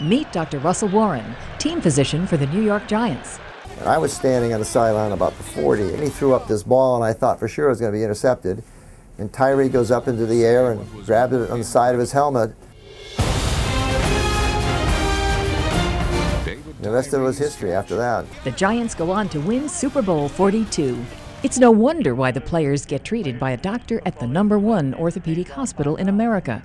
Meet Dr. Russell Warren, team physician for the New York Giants. And I was standing on the sideline about the 40, and he threw up this ball, and I thought for sure it was going to be intercepted. And Tyree goes up into the air and grabbed it on the side of his helmet. The rest of it was history after that. The Giants go on to win Super Bowl 42. It's no wonder why the players get treated by a doctor at the #1 orthopedic hospital in America,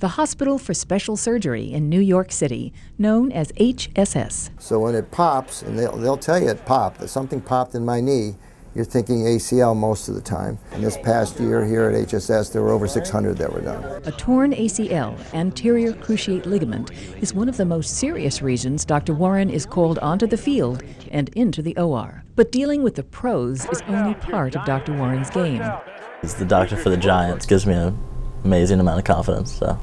the Hospital for Special Surgery in New York City, known as HSS. So when it pops, and they'll tell you it popped, that something popped in my knee, you're thinking ACL most of the time. And this past year here at HSS, there were over 600 that were done. A torn ACL, anterior cruciate ligament, is one of the most serious reasons Dr. Warren is called onto the field and into the OR. But dealing with the pros is only part of Dr. Warren's game. He's the doctor for the Giants, gives me an amazing amount of confidence. So.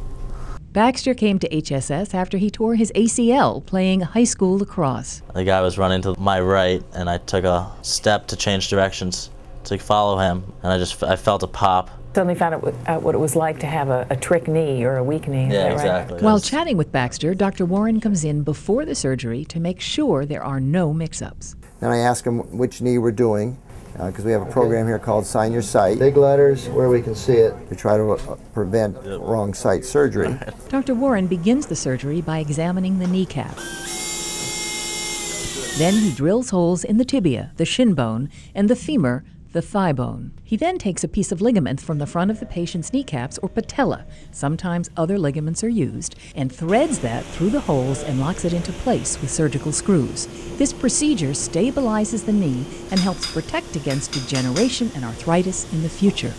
Baxter came to HSS after he tore his ACL playing high school lacrosse. The guy was running to my right, and I took a step to change directions to follow him, and I felt a pop. Suddenly found out what it was like to have a trick knee or a weak knee. Yeah, right? exactly. While chatting with Baxter, Dr. Warren comes in before the surgery to make sure there are no mix-ups. Then I ask him which knee we're doing, because we have a program here called Sign Your Sight. Big letters where we can see it to try to prevent wrong site surgery. Dr. Warren begins the surgery by examining the kneecap. Then he drills holes in the tibia, the shin bone, and the femur, the thigh bone. He then takes a piece of ligament from the front of the patient's kneecaps or patella, sometimes other ligaments are used, and threads that through the holes and locks it into place with surgical screws. This procedure stabilizes the knee and helps protect against degeneration and arthritis in the future.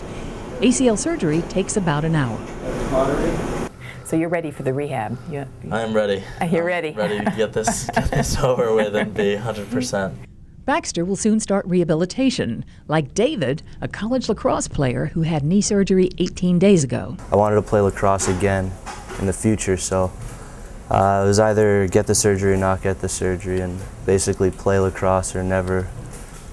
ACL surgery takes about an hour. So you're ready for the rehab? I am ready. You're ready. Ready to get this over with and be 100%. Baxter will soon start rehabilitation, like David, a college lacrosse player who had knee surgery 18 days ago. I wanted to play lacrosse again in the future, so it was either get the surgery or not get the surgery, and basically play lacrosse or never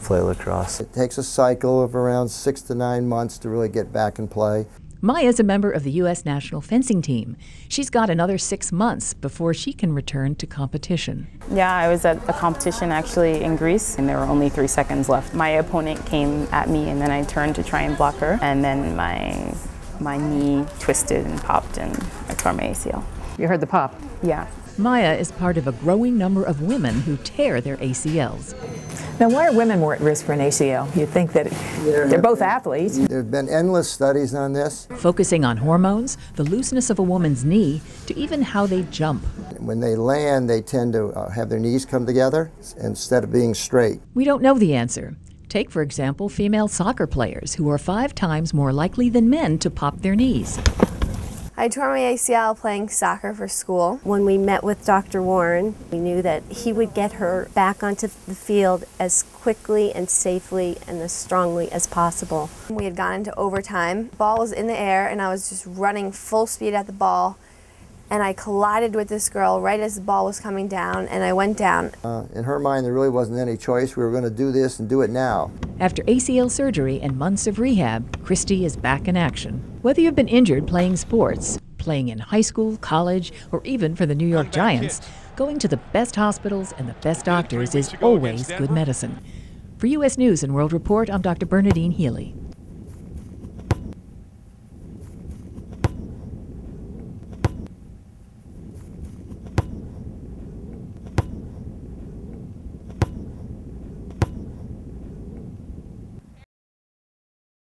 play lacrosse. It takes a cycle of around 6 to 9 months to really get back and play. Maya's a member of the U.S. national fencing team. She's got another 6 months before she can return to competition. Yeah, I was at a competition actually in Greece, and there were only 3 seconds left. My opponent came at me, and then I turned to try and block her, and then my knee twisted and popped, and I tore my ACL. You heard the pop? Yeah. Maya is part of a growing number of women who tear their ACLs. Now, why are women more at risk for an ACL? You'd think that they're both athletes. There have been endless studies on this. Focusing on hormones, the looseness of a woman's knee, to even how they jump. When they land, they tend to have their knees come together instead of being straight. We don't know the answer. Take, for example, female soccer players who are 5 times more likely than men to pop their knees. I tore my ACL playing soccer for school. When we met with Dr. Warren, we knew that he would get her back onto the field as quickly and safely and as strongly as possible. We had gone into overtime. The ball was in the air, and I was just running full speed at the ball, and I collided with this girl right as the ball was coming down, and I went down. In her mind, there really wasn't any choice. We were going to do this and do it now. After ACL surgery and months of rehab, Christy is back in action. Whether you've been injured playing sports, playing in high school, college, or even for the New York Giants, going to the best hospitals and the best doctors is always good medicine. For U.S. News and World Report, I'm Dr. Bernadine Healy.